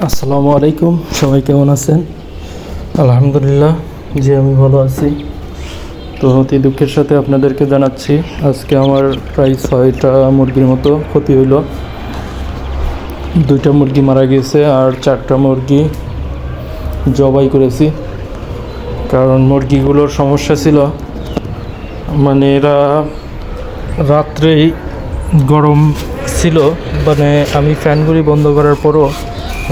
আসসালামু আলাইকুম, সবাই কেমন আছেন? আলহামদুলিল্লাহ, জি আমি ভালো আছি। তো অতি দুঃখের সাথে আপনাদেরকে জানাচ্ছি, আজকে আমার প্রায় 6টা মুরগির মতো ক্ষতি হইল। 2টা মুরগি মারা গেছে আর 4টা মুরগি জবাই করেছি। কারণ মুরগিগুলোর সমস্যা ছিল, মানে এরা রাত্রেই গরম ছিল, মানে আমি ফ্যানগুলি বন্ধ করার পরও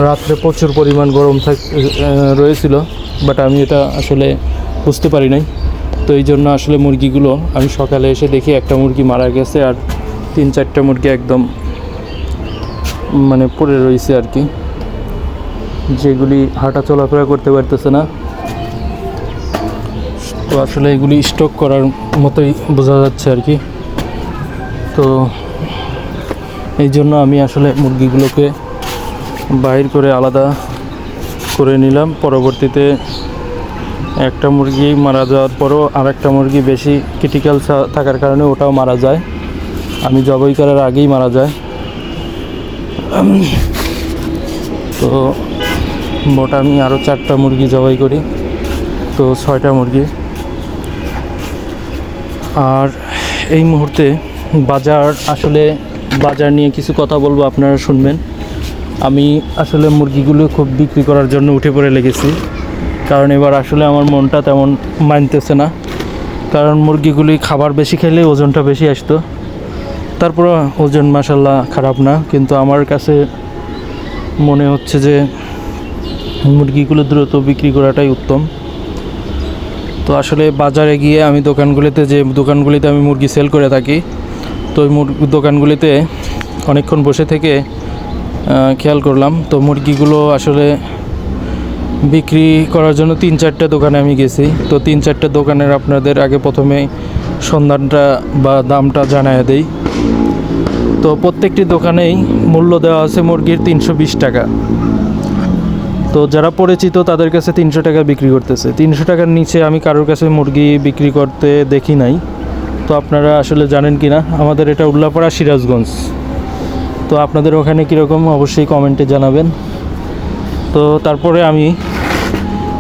রাত্রে প্রচুর পরিমাণ গরম রয়েছিল, বাট আমি এটা আসলে বুঝতে পারি নাই। তো এই জন্য আসলে মুরগিগুলো আমি সকালে এসে দেখি একটা মুরগি মারা গেছে আর 3-4টা মুরগি একদম মানে পড়ে রয়েছে আর কি, যেগুলি হাঁটা চলাফেরা করতে পারতেছে না। তো আসলে এগুলি স্টক করার মতোই বোঝা যাচ্ছে আর কি। তো এই জন্য আমি আসলে মুরগিগুলোকে বাইর করে আলাদা করে নিলাম। পরবর্তীতে একটা মুরগি মারা যাওয়ার পরও আরেকটা মুরগি বেশি ক্রিটিক্যাল থাকার কারণে ওটাও মারা যায়, আমি জবাই করার আগেই মারা যায়। তো মোট আমি আরও 4টা মুরগি জবাই করি, তো 6টা মুরগি। আর এই মুহূর্তে বাজার নিয়ে কিছু কথা বলবো, আপনারা শুনবেন। আমি আসলে মুরগিগুলো খুব বিক্রি করার জন্য উঠে পড়ে লেগেছি, কারণ এবার আসলে আমার মনটা তেমন মানতেছে না। কারণ মুরগিগুলি খাবার বেশি খেলে ওজনটা বেশি আসতো, তারপর ওজন মাশাল্লাহ খারাপ না, কিন্তু আমার কাছে মনে হচ্ছে যে মুরগিগুলো দ্রুত বিক্রি করাটাই উত্তম। তো আসলে বাজারে গিয়ে আমি দোকানগুলিতে আমি মুরগি সেল করে থাকি, তো ওই দোকানগুলিতে অনেকক্ষণ বসে থেকে খেয়াল করলাম, তো মুরগিগুলো আসলে বিক্রি করার জন্য 3-4টা দোকানে আমি গেছি। তো 3-4টা দোকানের আপনাদের আগে প্রথমে সন্ধানটা বা দামটা জানায় দেই। তো প্রত্যেকটি দোকানেই মূল্য দেওয়া আছে মুরগির 320 টাকা। তো যারা পরিচিত তাদের কাছে 300 টাকা বিক্রি করতেছে। 300 টাকার নিচে আমি কারোর কাছে মুরগি বিক্রি করতে দেখি নাই। তো আপনারা আসলে জানেন কি না, আমাদের এটা উল্লাপাড়া, সিরাজগঞ্জ। তো আপনাদের ওখানে কীরকম অবশ্যই কমেন্টে জানাবেন। তো তারপরে আমি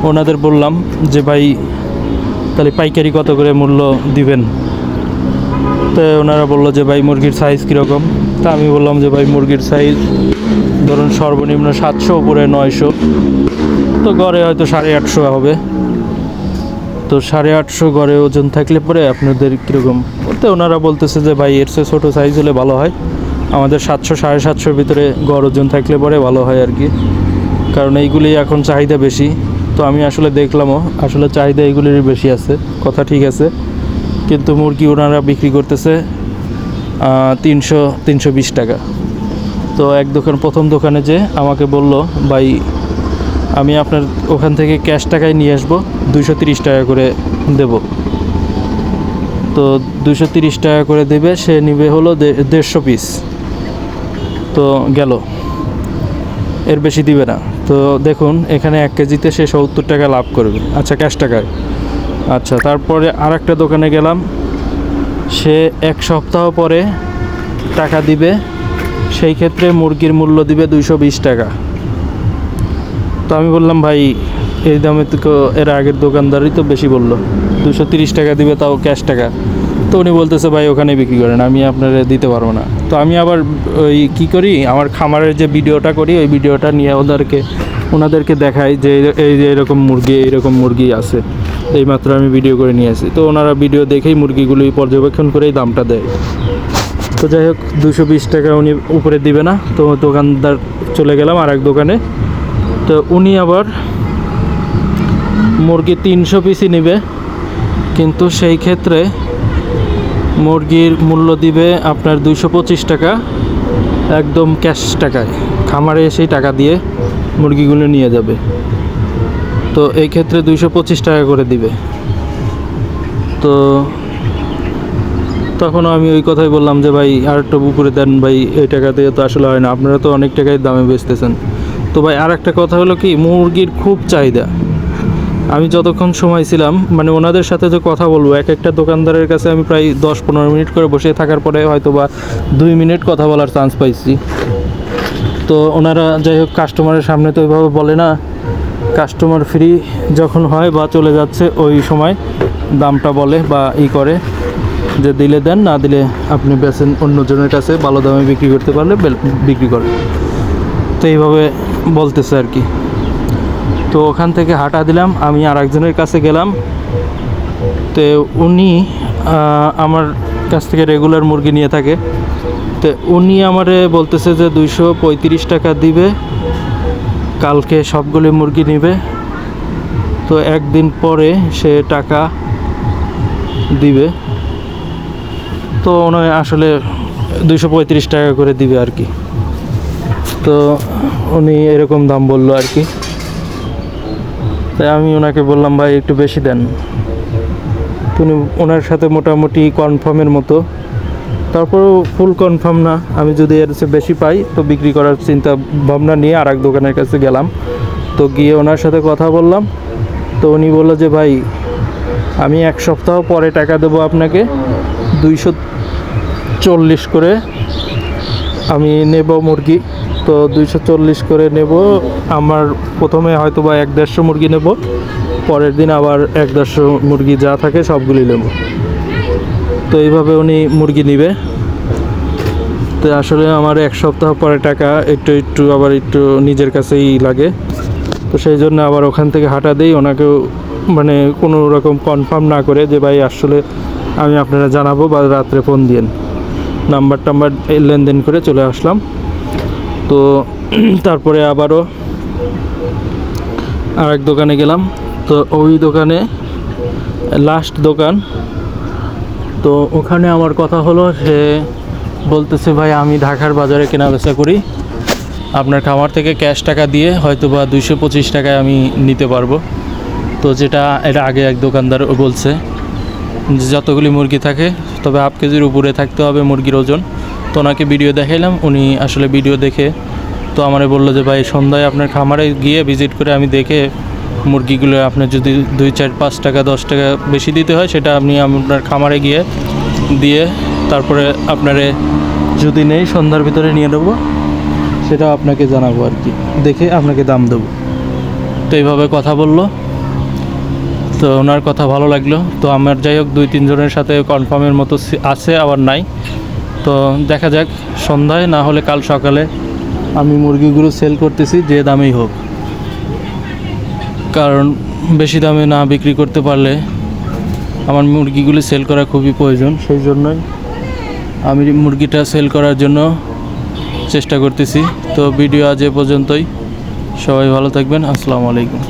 ওনাদের বললাম যে ভাই তাহলে পাইকারি কত করে মূল্য দিবেন। তো ওনারা বললো যে ভাই মুরগির সাইজ কীরকম। তা আমি বললাম যে ভাই মুরগির সাইজ ধরুন সর্বনিম্ন 700, উপরে 900, তো গড়ে হয়তো 850 হবে। তো 850 গড়ে ওজন থাকলে পরে আপনাদের কীরকম বলতে ওনারা বলতেছে যে ভাই এর চেয়ে ছোটো সাইজ হলে ভালো হয়, আমাদের 700-750 ভিতরে গড় ওজন থাকলে পরে ভালো হয় আর কি, কারণ এইগুলি এখন চাহিদা বেশি। তো আমি আসলে দেখলামও আসলে চাহিদা এইগুলির বেশি আছে, কথা ঠিক আছে, কিন্তু মুরগি ওনারা বিক্রি করতেছে 320 টাকা। তো প্রথম দোকানে যে আমাকে বলল ভাই আমি আপনার ওখান থেকে ক্যাশ টাকায় নিয়ে আসবো, 230 টাকা করে দেব। তো 230 টাকা করে দেবে, সে নিবে হলো 150 পিস। তো গেল, এর বেশি দিবে না। তো দেখুন এখানে 1 কেজিতে সে 70 টাকা লাভ করবে, আচ্ছা ক্যাশ টাকায়। আচ্ছা, তারপরে আরেকটা দোকানে গেলাম, সে 1 সপ্তাহ পরে টাকা দিবে, সেই ক্ষেত্রে মুরগির মূল্য দিবে 220 টাকা। তো আমি বললাম ভাই এই দামে তো এর আগের দোকানদারই তো বেশি বললো, 230 টাকা দিবে, তাও ক্যাশ টাকা। তো উনি বলতেছে ভাই ওখানে বিক্রি করেন, আমি আপনারা দিতে পারবো না। তো আমি আবার ওই কী করি, আমার খামারের যে ভিডিওটা করি ওই ভিডিওটা নিয়ে ওনাদেরকে দেখাই যে এই যে এইরকম মুরগি আছে, এইমাত্র আমি ভিডিও করে নিয়ে আসি। তো ওনারা ভিডিও দেখেই মুরগিগুলি পর্যবেক্ষণ করেই দামটা দেয়। তো যাই হোক 220 টাকা উনি উপরে দিবে না। তো দোকানদার চলে গেলাম আর এক দোকানে, তো উনি আবার মুরগি 300 পিসই নেবে, কিন্তু সেই ক্ষেত্রে মুরগির মূল্য দিবে আপনার 225 টাকা একদম ক্যাশ টাকায়, খামারে এসেই টাকা দিয়ে মুরগিগুলো নিয়ে যাবে। তো এই ক্ষেত্রে 225 টাকা করে দিবে। তো তখন আমি ওই কথাই বললাম যে ভাই আর একটু উপরে দেন ভাই, এই টাকা দিয়ে তো আসলে হয় না, আপনারা তো অনেক টাকায় দামে বেচতেছেন। তো ভাই আর একটা কথা হলো কি, মুরগির খুব চাহিদা। আমি যতক্ষণ সময় ছিলাম, মানে ওনাদের সাথে যে কথা বলবো, একটা দোকানদারের কাছে আমি প্রায় 10-15 মিনিট করে বসে থাকার পরে হয়তো বা 2 মিনিট কথা বলার চান্স পাইছি। তো ওনারা যাই হোক কাস্টমারের সামনে তো ওইভাবে বলে না, কাস্টমার ফ্রি যখন হয় বা চলে যাচ্ছে ওই সময় দামটা বলে বা করে যে দিলে দেন, না দিলে আপনি বেচেন অন্যজনের কাছে, ভালো দামে বিক্রি করতে পারলে বিক্রি করেন। তো এইভাবে বলতেছে আর কি। তো ওখান থেকে হাঁটা দিলাম, আমি আর একজনের কাছে গেলাম। তো উনি আমার কাছ থেকে রেগুলার মুরগি নিয়ে থাকে। তো উনি আমারে বলতেছে যে 235 টাকা দিবে, কালকে সবগুলি মুরগি নেবে, তো একদিন পরে সে টাকা দিবে। তো উনি আসলে 235 টাকা করে দিবে আর কি। তো উনি এরকম দাম বললো আর কি। তাই আমি ওনাকে বললাম ভাই একটু বেশি দেন। তো উনি ওনার সাথে মোটামুটি কনফার্মের মতো, তারপরেও ফুল কনফার্ম না, আমি যদি এর চেয়ে বেশি পাই তো বিক্রি করার চিন্তা ভাবনা নিয়ে আর এক দোকানের কাছে গেলাম। তো গিয়ে ওনার সাথে কথা বললাম। তো উনি বললো যে ভাই আমি 1 সপ্তাহ পরে টাকা দেবো আপনাকে, 240 করে আমি নেব মুরগি। তো 240 করে নেব, আমার প্রথমে হয়তো বা 1-150 মুরগি নেব, পরের দিন আবার 1-150 মুরগি যা থাকে সবগুলি নেব। তো এইভাবে উনি মুরগি নেবে। তো আসলে আমার 1 সপ্তাহ পরে টাকা একটু আবার একটু নিজের কাছেই লাগে। তো সেই জন্য আবার ওখান থেকে হাঁটা দেই, ওনাকেও মানে কোনো রকম কনফার্ম না করে যে ভাই আসলে আমি আপনারা জানাবো বা রাত্রে ফোন দিয়েন, নাম্বার লেনদেন করে চলে আসলাম। তো তারপরে আবারও আর এক দোকানে গেলাম। তো ওই দোকানে লাস্ট দোকান। তো ওখানে আমার কথা হলো, সে বলতেছে ভাই আমি ঢাকার বাজারে কেনা বেচা করি, আপনার খামার থেকে ক্যাশ টাকা দিয়ে হয়তো বা 225 টাকায় আমি নিতে পারবো। তো এটা আগে এক দোকানদার বলছে যে যতগুলি মুরগি থাকে তবে 1/2 কেজির উপরে থাকতে হবে মুরগির ওজন। তো ওনাকে ভিডিও দেখাইলাম, উনি আসলে ভিডিও দেখে তো আমারে বললো যে ভাই সন্ধ্যায় আপনার খামারে গিয়ে ভিজিট করে আমি দেখে মুরগিগুলো আপনার যদি 2, 4, 5 টাকা 10 টাকা বেশি দিতে হয় সেটা আপনি আপনার খামারে গিয়ে দিয়ে তারপরে আপনারে যদি নেই সন্ধ্যার ভিতরে নিয়ে নেবো, সেটা আপনাকে জানাবো আর কি, দেখে আপনাকে দাম দেবো। তো এইভাবে কথা বললো। তো ওনার কথা ভালো লাগলো। তো আমার যাই হোক 2-3 জনের সাথে কনফার্মের মতো আছে, আবার নাই। তো দেখা যাক সন্ধ্যায় না হলে কাল সকালে আমি মুরগিগুলো সেল করতেছি যে দামেই হোক, কারণ বেশি দামে না বিক্রি করতে পারলে আমার মুরগিগুলো সেল করা খুবই প্রয়োজন। সেই জন্যই আমি মুরগিটা সেল করার জন্য চেষ্টা করতেছি। তো ভিডিও আজ এ পর্যন্তই, সবাই ভালো থাকবেন, আসসালামু আলাইকুম।